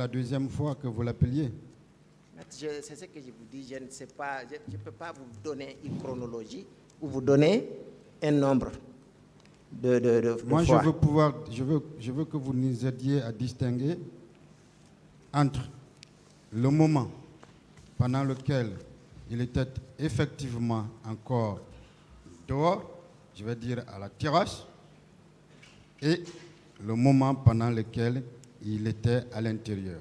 la deuxième fois que vous l'appeliez. C'est ce que je vous dis, je ne sais pas, je ne peux pas vous donner une chronologie ou vous donner un nombre de Moi, fois. je veux que vous nous aidiez à distinguer entre le moment pendant lequel il était effectivement encore dehors, je vais dire à la terrasse, et le moment pendant lequel il était à l'intérieur.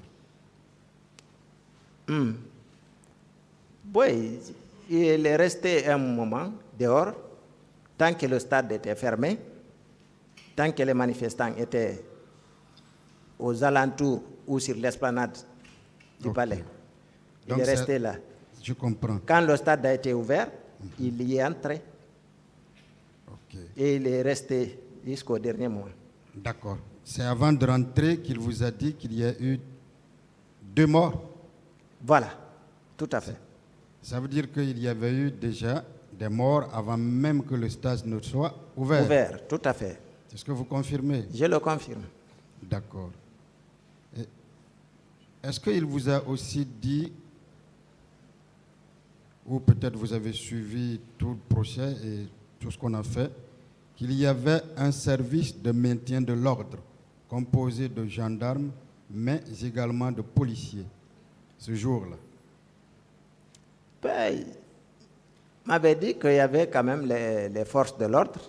Oui, il est resté un moment dehors, tant que le stade était fermé, tant que les manifestants étaient aux alentours ou sur l'esplanade du palais. Il est resté là. Je comprends. Quand le stade a été ouvert, il y est entré. Et il est resté jusqu'au dernier moment. D'accord. C'est avant de rentrer qu'il vous a dit qu'il y a eu 2 morts? Voilà, tout à fait. Ça veut dire qu'il y avait eu déjà des morts avant même que le stade ne soit ouvert? Ouvert, tout à fait. Est-ce que vous confirmez? Je le confirme. D'accord. Est-ce qu'il vous a aussi dit, ou peut-être vous avez suivi tout le procès et tout ce qu'on a fait, qu'il y avait un service de maintien de l'ordre composé de gendarmes, mais également de policiers, ce jour-là? Ben, il m'avait dit qu'il y avait quand même les forces de l'ordre.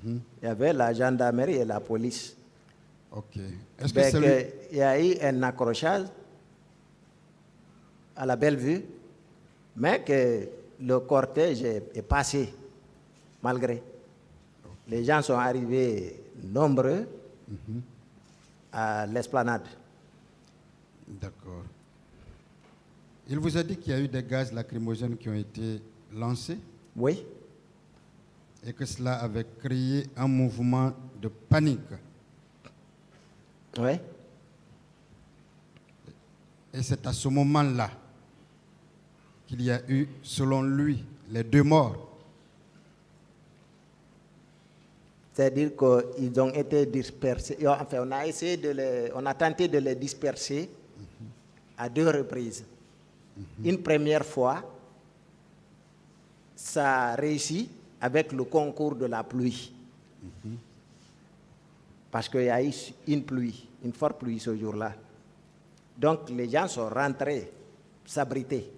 Il y avait la gendarmerie et la police. Ok. Est-ce que il y a eu un accrochage à la Bellevue, mais que le cortège est passé, malgré. Les gens sont arrivés nombreux à l'esplanade. D'accord. Il vous a dit qu'il y a eu des gaz lacrymogènes qui ont été lancés? Oui. Et que cela avait créé un mouvement de panique? Oui. Et c'est à ce moment-là qu'il y a eu, selon lui, les 2 morts? C'est-à-dire qu'ils ont été dispersés. Enfin, on a tenté de les disperser à 2 reprises. Une première fois, ça a réussi avec le concours de la pluie. Parce qu'il y a eu une pluie, une forte pluie ce jour-là. Donc les gens sont rentrés, s'abriter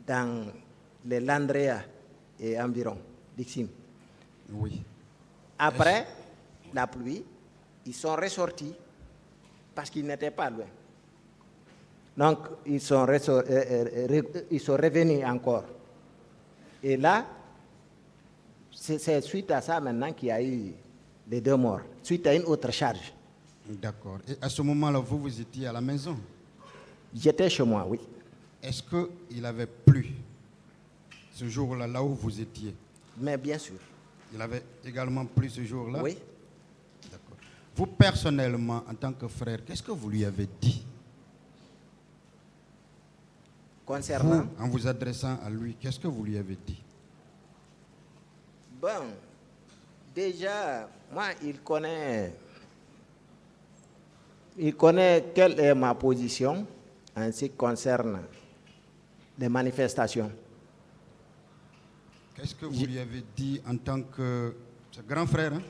dans les Landrea et environ, Dixim. Oui. Après la pluie, ils sont ressortis parce qu'ils n'étaient pas loin. Donc, ils sont revenus encore. Et là, c'est suite à ça maintenant qu'il y a eu les 2 morts, suite à une autre charge. D'accord. Et à ce moment-là, vous étiez à la maison? J'étais chez moi, oui. Est-ce qu'il avait plu ce jour-là, là où vous étiez? Mais bien sûr. Il avait également plu ce jour-là? Oui. D'accord. Vous, personnellement, en tant que frère, qu'est-ce que vous lui avez dit? Concernant? Vous, en vous adressant à lui, qu'est-ce que vous lui avez dit? Bon, déjà, moi, il connaît quelle est ma position en ce qui concerne les manifestations. Qu'est-ce que vous lui avez dit en tant que... C'est grand frère, hein?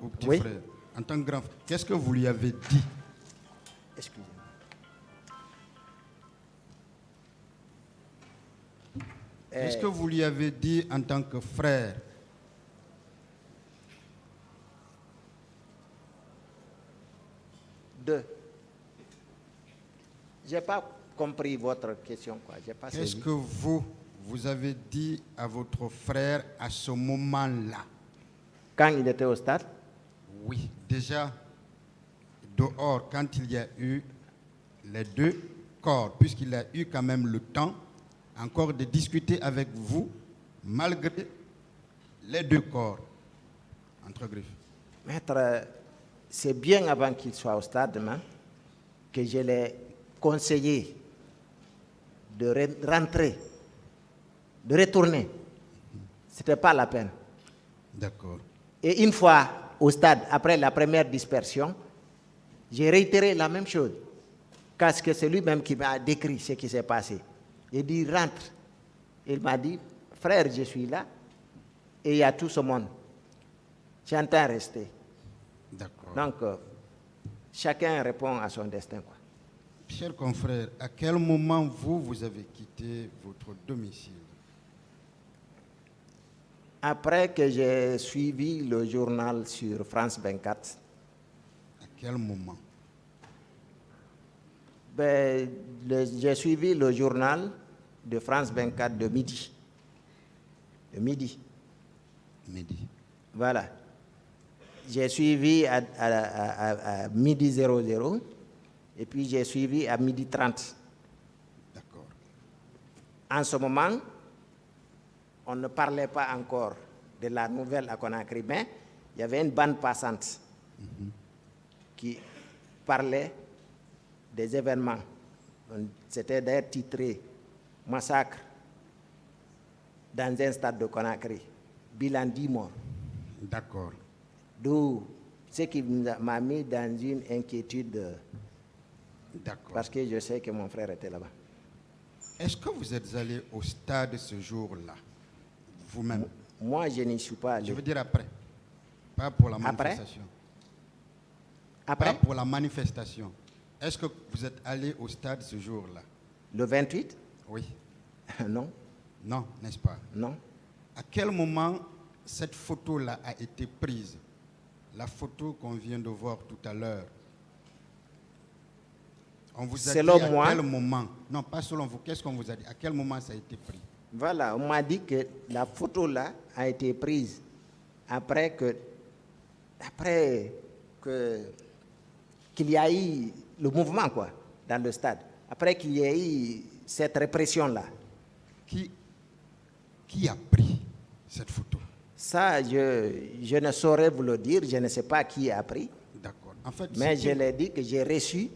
Ou petit frère? En tant que grand frère, qu'est-ce que vous lui avez dit? Excusez-moi. Qu'est-ce que vous lui avez dit en tant que frère? Je n'ai pas compris votre question. Qu'est-ce que vous avez dit à votre frère à ce moment-là? Quand il était au stade? Oui, déjà dehors, quand il y a eu les 2 corps, puisqu'il a eu quand même le temps encore de discuter avec vous, malgré les 2 corps, entre griffes. Maître, c'est bien avant qu'il soit au stade que je l'ai conseillé de rentrer, de retourner. Ce n'était pas la peine. D'accord. Et une fois au stade, après la première dispersion, j'ai réitéré la même chose. Parce que c'est lui-même qui m'a décrit ce qui s'est passé. J'ai dit, rentre. Il m'a dit, frère, je suis là. Et il y a tout ce monde. J'entends rester. D'accord. Donc, chacun répond à son destin, quoi. Chers confrères, à quel moment vous avez quitté votre domicile? Après que j'ai suivi le journal sur France 24, À quel moment? j'ai suivi le journal de France 24 de midi. De midi. Midi. Voilà. J'ai suivi à midi 00 et puis j'ai suivi à midi 30. D'accord. En ce moment, on ne parlait pas encore de la nouvelle à Conakry, mais il y avait une bande passante qui parlait des événements. C'était d'ailleurs titré « Massacre dans un stade de Conakry, bilan 10 morts ». D'accord. D'où ce qui m'a mis dans une inquiétude D'accord. parce que je sais que mon frère était là-bas. Est-ce que vous êtes allé au stade ce jour-là, vous-même? Moi, je n'y suis pas allé. Je veux dire après. Pas pour la Après? manifestation. Après, Pas pour la manifestation. Est-ce que vous êtes allé au stade ce jour-là? le 28, Oui. non, Non, n'est-ce pas? non. À quel moment cette photo-là a été prise? La photo qu'on vient de voir tout à l'heure. On vous a Selon dit à moi- quel moment? Non, pas selon vous. Qu'est-ce qu'on vous a dit? À quel moment ça a été pris? Voilà, on m'a dit que la photo là a été prise après qu'il y a eu le mouvement quoi dans le stade, après qu'il y ait eu cette répression là. Qui a pris cette photo? Ça, je ne saurais vous le dire, je ne sais pas qui a pris, D'accord. En fait, mais c'est je l'ai dit que j'ai reçu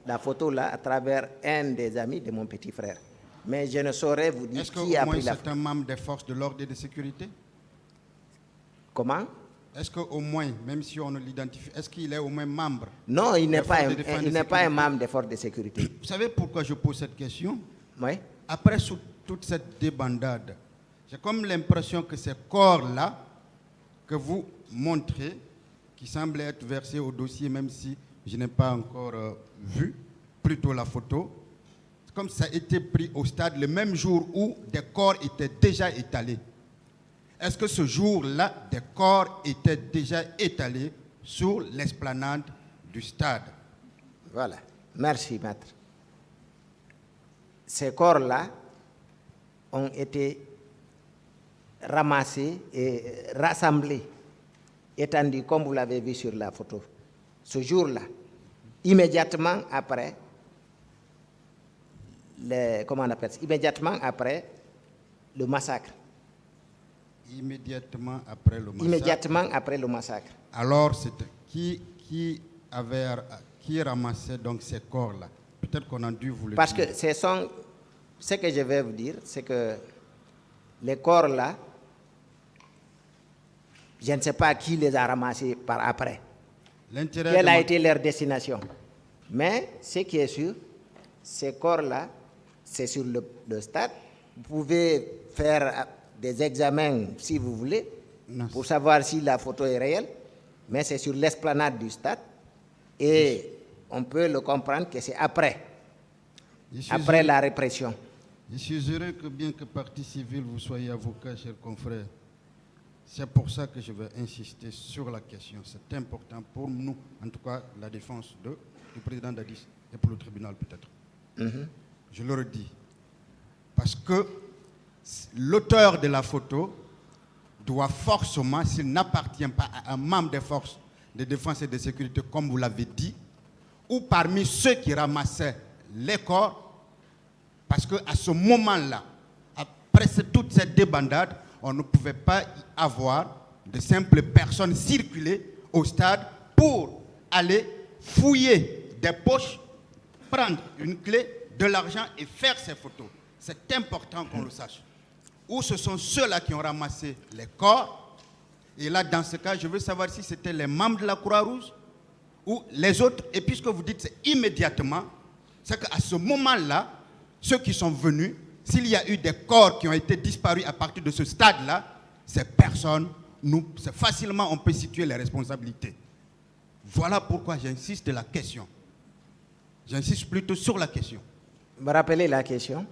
la photo là à travers un des amis de mon petit frère. Mais je ne saurais vous dire Est-ce qui qu'au a moins pris la c'est photo. un membre des forces de l'ordre et de sécurité? Comment? Est-ce qu'au moins, même si on ne l'identifie, est-ce qu'il est au moins membre? Non, il n'est Des pas, forces de défense et il de n'est pas un sécurité. membre des forces de sécurité. Vous savez pourquoi je pose cette question? Oui. Après toute cette débandade, j'ai comme l'impression que ces corps-là que vous montrez, qui semblent être versés au dossier, même si je n'ai pas encore vu plutôt la photo, c'est comme ça a été pris au stade le même jour où des corps étaient déjà étalés. Est-ce que ce jour-là, des corps étaient déjà étalés sur l'esplanade du stade? Voilà. Merci, maître. Ces corps-là ont été ramassés et rassemblés, étendus comme vous l'avez vu sur la photo. Ce jour-là, immédiatement après, immédiatement après le massacre. Immédiatement après le massacre. Immédiatement après le massacre. Alors, c'était qui ramassait donc ces corps-là? Peut-être qu'on a dû vous le Parce dire. que ce que je vais vous dire, c'est que les corps-là, je ne sais pas qui les a ramassés par après. L'intérêt Quelle de a ma- été leur destination. Mais ce qui est sûr, ces corps-là, c'est sur le stade. Vous pouvez faire des examens si vous voulez, Non. pour savoir si la photo est réelle, mais c'est sur l'esplanade du stade. Et on peut le comprendre que c'est après la répression. Je suis heureux que bien que partie civile, vous soyez avocat, chers confrères. C'est pour ça que je vais insister sur la question. C'est important pour nous, en tout cas la défense du président Dadis et pour le tribunal peut-être. Je le redis. Parce que l'auteur de la photo doit forcément, s'il n'appartient pas à un membre des forces de défense et de sécurité, comme vous l'avez dit, ou parmi ceux qui ramassaient les corps, parce qu'à ce moment-là, après toute cette débandade, on ne pouvait pas y avoir de simples personnes circuler au stade pour aller fouiller des poches, prendre une clé, de l'argent et faire ces photos. C'est important qu'on le sache. Ou ce sont ceux-là qui ont ramassé les corps. Et là, dans ce cas, je veux savoir si c'était les membres de la Croix-Rouge ou les autres. Et puisque vous dites c'est immédiatement, c'est qu'à ce moment-là, ceux qui sont venus, s'il y a eu des corps qui ont été disparus à partir de ce stade-là, ces personnes, c'est facilement on peut situer les responsabilités. Voilà pourquoi j'insiste la question. J'insiste plutôt sur la question. Me rappelez la question?